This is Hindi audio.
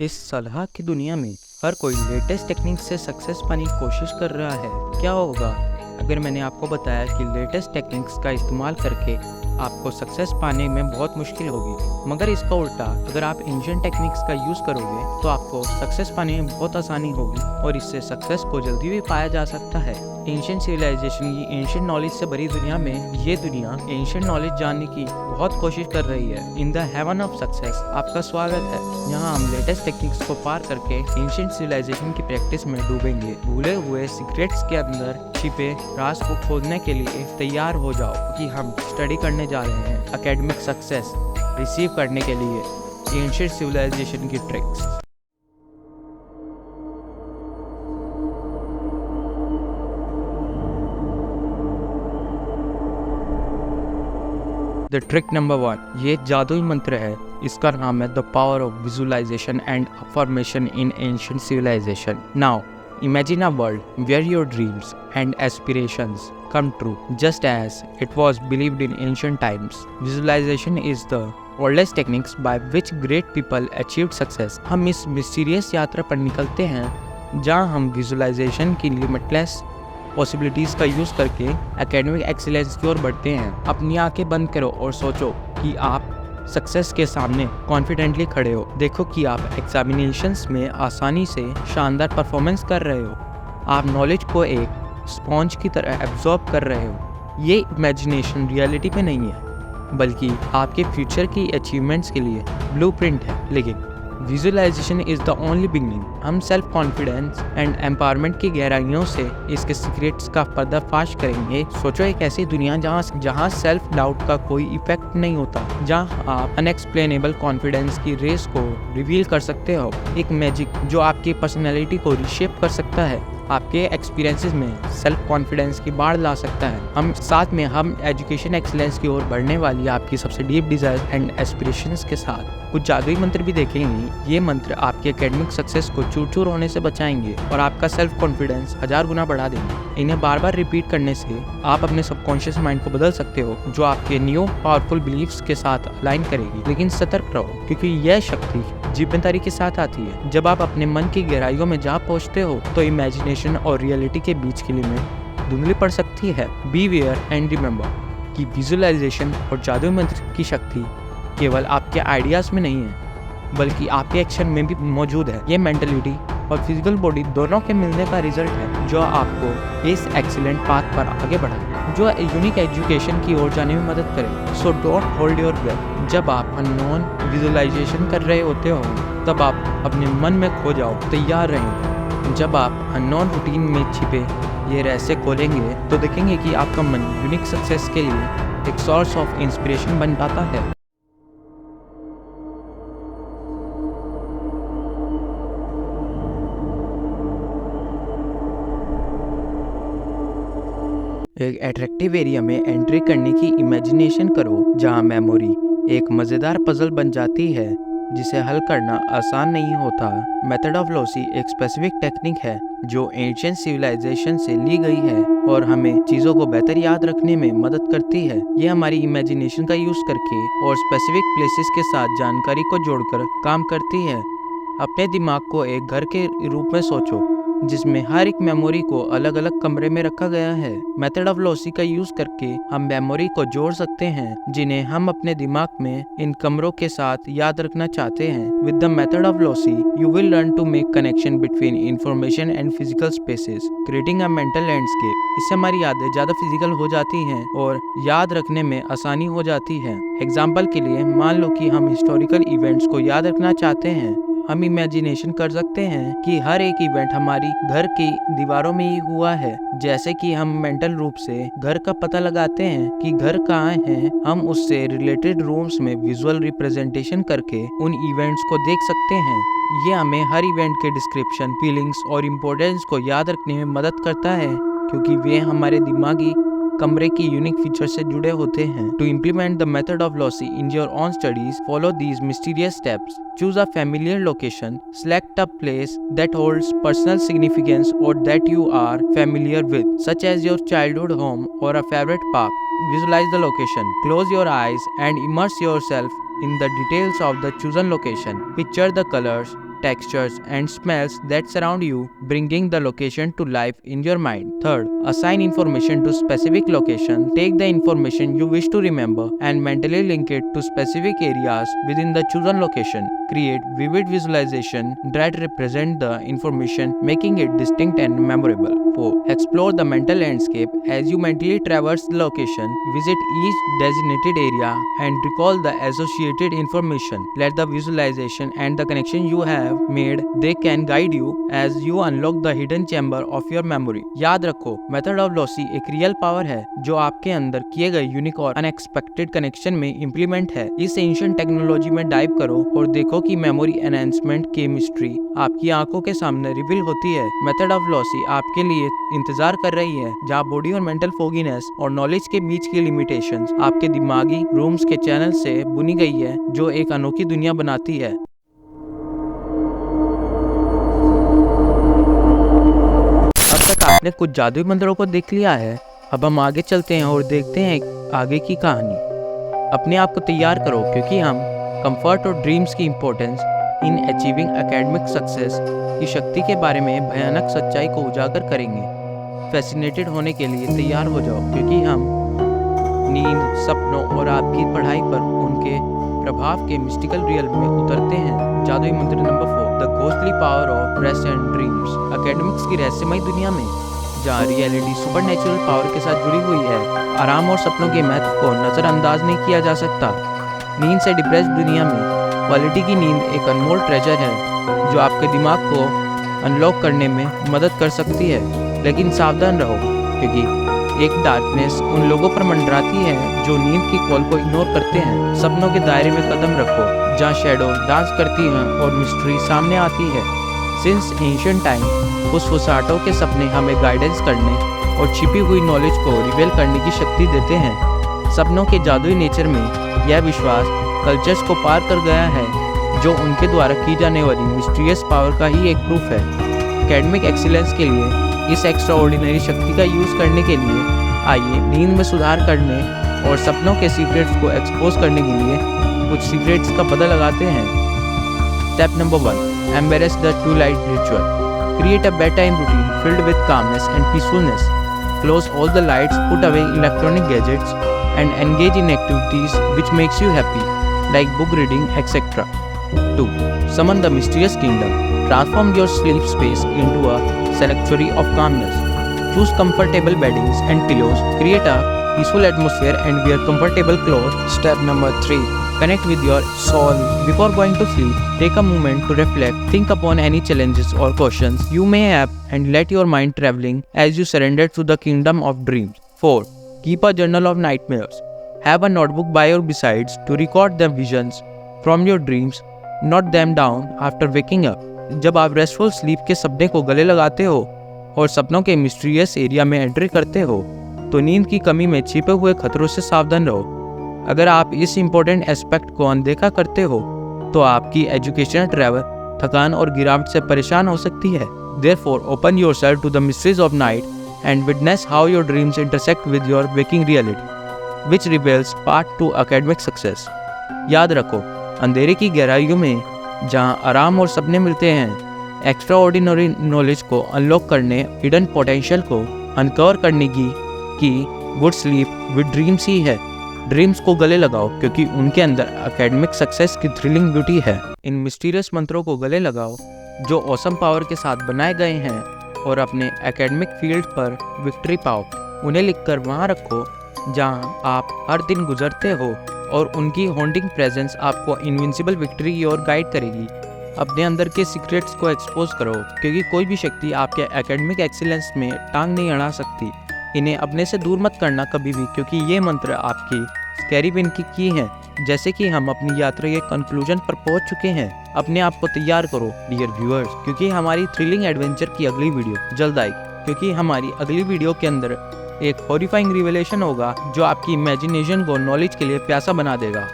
इस सलाह की दुनिया में हर कोई लेटेस्ट टेक्निक से सक्सेस पाने की कोशिश कर रहा है। क्या होगा अगर मैंने आपको बताया कि लेटेस्ट टेक्निक्स का इस्तेमाल करके आपको सक्सेस पाने में बहुत मुश्किल होगी, मगर इसका उल्टा अगर आप एंशिएंट टेक्निक्स का यूज़ करोगे तो आपको सक्सेस पाने में बहुत आसानी होगी और इससे सक्सेस को जल्दी भी पाया जा सकता है। एंशिएंट सिविलाइजेशन की एंशिएंट नॉलेज से भरी दुनिया में ये दुनिया एंशिएंट नॉलेज जानने की बहुत कोशिश कर रही है। In the haven of success आपका स्वागत है। यहाँ हम लेटेस्ट टेक्निक्स को पार करके एंशिएंट सिविलाइजेशन की प्रैक्टिस में डूबेंगे। भूले हुए सीक्रेट्स के अंदर छिपे राज को खोजने के लिए तैयार हो जाओ कि हम स्टडी करने जा रहे हैं एकेडमिक सक्सेस रिसीव करने के लिए एंशिएंट सिविलाइजेशन की ट्रिक्स। द ट्रिक नंबर 1, ये जादुई मंत्र है। इसका नाम है the power of visualisation and affirmation in ancient civilisation. Now imagine a world where your dreams and aspirations come true just as it was believed in ancient times. Visualization is the oldest techniques by which great people achieved success. हम इस मिस्टीरियस यात्रा पर निकलते हैं जहाँ हम विजुअलाइजेशन की लिमिटलेस पॉसिबिलिटीज़ का यूज़ करके एकेडमिक एक्सीलेंस की ओर बढ़ते हैं। अपनी आंखें बंद करो और सोचो कि आप सक्सेस के सामने कॉन्फिडेंटली खड़े हो। देखो कि आप एग्जामिनेशंस में आसानी से शानदार परफॉर्मेंस कर रहे हो। आप नॉलेज को एक स्पॉन्ज की तरह एब्जॉर्ब कर रहे हो। ये इमेजिनेशन रियलिटी पे नहीं है, बल्कि आपके फ्यूचर की अचीवमेंट्स के लिए ब्लूप्रिंट है। लेकिन visualisation is the only beginning. हम सेल्फ कॉन्फिडेंस एंड एम्पावरमेंट की गहराइयों से इसके सीक्रेट्स का पर्दाफाश करेंगे। सोचो एक ऐसी दुनिया जहाँ सेल्फ डाउट का कोई इफेक्ट नहीं होता, जहाँ आप अनएक्सप्लेनेबल कॉन्फिडेंस की रेस को रिवील कर सकते हो। एक मैजिक जो आपकी पर्सनैलिटी को रिशेप कर सकता है, आपके एक्सपीरियंसेस में सेल्फ कॉन्फिडेंस की बाढ़ ला सकता है। हम एजुकेशन एक्सीलेंस की ओर बढ़ने वाली आपकी सबसे डीप डिजायर एंड एस्पिरेशंस के साथ कुछ जादुई मंत्र भी देखेंगे। ये मंत्र आपके एकेडमिक सक्सेस को चूर चूर होने से बचाएंगे और आपका सेल्फ कॉन्फिडेंस 1000 गुना बढ़ा देंगे। इन्हें बार बार रिपीट करने से आप अपने सबकॉन्शियस माइंड को बदल सकते हो, जो आपके न्यू पावरफुल बिलीव्स के साथ अलाइन करेगी। लेकिन सतर्क रहो, क्योंकि यह शक्ति जिम्मेदारी के साथ आती है। जब आप अपने मन की गहराइयों में जा पहुंचते हो तो इमेजिनेशन और रियलिटी के बीच की लिमिट धुंधली पड़ सकती है। बी वेयर एंड रिमेंबर कि विजुअलाइजेशन और जादुई मंत्र की शक्ति केवल आपके आइडियाज में नहीं है, बल्कि आपके एक्शन में भी मौजूद है। ये मेंटलिटी और फिजिकल बॉडी दोनों के मिलने का रिजल्ट है, जो आपको इस एक्सीलेंट पाथ पर आगे बढ़ाए, जो यूनिक एजुकेशन की ओर जाने में मदद करे। So don't hold your breath. जब आप अननोन विजुअलाइजेशन कर रहे होते हो, तब आप अपने मन में खो जाओ, तैयार रहें। जब आप अननोन रूटीन में छिपे ये रहस्य खोलेंगे तो देखेंगे कि आपका मन यूनिक सक्सेस के लिए एक सोर्स ऑफ इंस्पिरेशन बन जाता है। एक अट्रैक्टिव एरिया में एंट्री करने की इमेजिनेशन करो, जहां मेमोरी एक मज़ेदार पजल बन जाती है जिसे हल करना आसान नहीं होता। मेथड ऑफ लॉसी एक स्पेसिफिक टेक्निक है जो एंशिएंट सिविलाइजेशन से ली गई है और हमें चीज़ों को बेहतर याद रखने में मदद करती है। ये हमारी इमेजिनेशन का यूज़ करके और स्पेसिफिक प्लेसेस के साथ जानकारी को जोड़कर काम करती है। अपने दिमाग को एक घर के रूप में सोचो, जिसमें हर एक मेमोरी को अलग अलग कमरे में रखा गया है। मेथड ऑफ लॉसी का यूज करके हम मेमोरी को जोड़ सकते हैं, जिन्हें हम अपने दिमाग में इन कमरों के साथ याद रखना चाहते हैं। With the method of loci you will learn to make connection between information and physical spaces, creating a mental landscape. इससे हमारी यादें ज्यादा फिजिकल हो जाती हैं और याद रखने में आसानी हो जाती है। एग्जाम्पल के लिए मान लो कि हम हिस्टोरिकल इवेंट्स को याद रखना चाहते हैं। हम इमेजिनेशन कर सकते हैं कि हर एक इवेंट हमारी घर की दीवारों में ही हुआ है। जैसे कि हम मेंटल रूप से घर का पता लगाते हैं कि घर कहाँ है, हम उससे रिलेटेड रूम्स में विजुअल रिप्रेजेंटेशन करके उन इवेंट्स को देख सकते हैं। ये हमें हर इवेंट के डिस्क्रिप्शन, फीलिंग्स और इम्पोर्टेंस को याद रखने में मदद करता है, क्योंकि वे हमारे दिमागी कमरे की यूनिक फीचर से जुड़े होते हैं। To implement the method of loci in your own studies, follow these mysterious steps. Choose a familiar location, select a place that holds personal significance or that you are familiar with, such as your childhood home or a favorite park. Visualize the location. Close your eyes and immerse yourself in the details of the chosen location. Picture the colors, textures, and smells that surround you, bringing the location to life in your mind. Third, assign information to specific location. Take the information you wish to remember and mentally link it to specific areas within the chosen location. Create vivid visualization that represent the information, making it distinct and memorable. 4. Explore the mental landscape. As you mentally traverse the location, visit each designated area and recall the associated information. Let the visualization and the connection you have made, they can guide you as you unlock the hidden chamber of your memory. याद रखो, मेथड ऑफ लॉसी एक रियल पावर है जो आपके अंदर किए गए यूनिक और अनएक्सपेक्टेड कनेक्शन में इम्प्लीमेंट है। इस एंशिएंट टेक्नोलॉजी में डाइव करो और देखो कि मेमोरी एनहांसमेंट की मिस्ट्री आपकी आंखों के सामने रिवील होती है। मेथड ऑफ लॉसी आपके लिए इंतजार कर रही है, जहाँ बॉडी और मेंटल फोगीनेस और नॉलेज के बीच की लिमिटेशंस आपके दिमागी रूम्स के चैनल से बुनी गई है, जो एक अनोखी दुनिया बनाती है। अब तक आपने कुछ जादुई मंत्रों को देख लिया है, अब हम आगे चलते हैं और देखते हैं आगे की कहानी। अपने आप को तैयार करो, क्योंकि हम कंफर्ट और ड्रीम्स की importance in achieving academic success की शक्ति के बारे में भयानक सच्चाई को उजागर करेंगे। फैसिनेटेड होने के लिए तैयार हो जाओ, क्योंकि हम नींद, सपनों और आपकी पढ़ाई पर उनके प्रभाव के मिस्टिकल रियल में उतरते हैं। जादुई मंत्र number 4, the ghostly power of rest and dreams. Academics की रहस्यमय दुनिया में जहाँ रियलिटी सुपरनेचुरल पावर के साथ जुड़ी हुई है, आराम और सपनों के महत्व को नज़रअंदाज नहीं किया जा सकता। नींद से डिप्रेस्ड दुनिया में क्वालिटी की नींद एक अनमोल ट्रेजर है जो आपके दिमाग को अनलॉक करने में मदद कर सकती है। लेकिन सावधान रहो, क्योंकि एक डार्कनेस उन लोगों पर मंडराती है जो नींद की कॉल को इग्नोर करते हैं। सपनों के दायरे में कदम रखो, जहाँ शैडो डांस करती हैं और मिस्ट्री सामने आती है। सिंस एंशिएंट टाइम, फुसफुसाहटों के सपने हमें गाइडेंस करने और छिपी हुई नॉलेज को रिवील करने की शक्ति देते हैं। सपनों के जादुई नेचर में यह विश्वास कल्चर्स को पार कर गया है, जो उनके द्वारा की जाने वाली मिस्टीरियस पावर का ही एक प्रूफ है। एकेडमिक एक्सीलेंस के लिए इस एक्स्ट्राऑर्डिनरी शक्ति का यूज़ करने के लिए आइए नींद में सुधार करने और सपनों के सीक्रेट्स को एक्सपोज करने के लिए कुछ सीक्रेट्स का पता लगाते हैं। Step number 1, embarrass the Twilight ritual. Create a bedtime routine filled with calmness and peacefulness. Close all the lights, put away electronic gadgets, and engage in activities which makes you happy, like book reading, etc. 2. Summon the mysterious kingdom. Transform your sleep space into a sanctuary of calmness. Choose comfortable beddings and pillows. Create a peaceful atmosphere and wear comfortable clothes. Step number 3. Connect with your soul. Before going to sleep, take a moment to reflect. Think upon any challenges or questions you may have and let your mind traveling as you surrender to the kingdom of dreams. 4. Keep a journal of nightmares. Have a notebook by your besides to record the visions from your dreams. Note them down after waking up. जब आप रेस्टफुल स्लीप के सपने को गले लगाते हो और सपनों के मिस्टीरियस एरिया में एंट्री करते हो, तो नींद की कमी में छिपे हुए खतरों से सावधान रहो। अगर आप इस इम्पोर्टेंट एस्पेक्ट को अनदेखा करते हो, तो आपकी एजुकेशनल ट्रैवल थकान और गिरावट से परेशान हो सकती है। Therefore, open yourself to the mysteries of night and witness how your dreams intersect with your waking reality, which reveals path to academic success. याद रखो, अंधेरे की गहराइयों में जहाँ आराम और सपने मिलते हैं, एक्स्ट्रा ऑर्डिनरी नॉलेज को अनलॉक करने, हिडन पोटेंशियल को अनकवर करने की गुड स्लीप विद ड्रीम्स ही है। ड्रीम्स को गले लगाओ, क्योंकि उनके अंदर एकेडमिक सक्सेस की थ्रिलिंग ब्यूटी है। इन मिस्टीरियस मंत्रों को गले लगाओ जो ऑसम पावर के साथ बनाए गए हैं, और अपने एकेडमिक फील्ड पर विक्ट्री पाओ। उन्हें लिखकर वहाँ रखो जहाँ आप हर दिन गुजरते हो, और उनकी हॉन्टिंग प्रेजेंस आपको इनविंसिबल विक्ट्री की ओर गाइड करेगी। अपने अंदर के सीक्रेट्स को एक्सपोज करो, क्योंकि कोई भी शक्ति आपके एकेडमिक एक्सीलेंस में टांग नहीं अड़ा सकती। इन्हें अपने से दूर मत करना कभी भी, क्योंकि ये मंत्र आपकी स्कैरी विन की हैं। जैसे कि हम अपनी यात्रा के कंक्लूजन पर पहुंच चुके हैं, अपने आप को तैयार करो डियर व्यूअर्स, क्योंकि हमारी थ्रिलिंग एडवेंचर की अगली वीडियो जल्द आएगी। क्योंकि हमारी अगली वीडियो के अंदर एक हॉरिफाइंग रिवेलेशन होगा जो आपकी इमेजिनेशन को नॉलेज के लिए प्यासा बना देगा।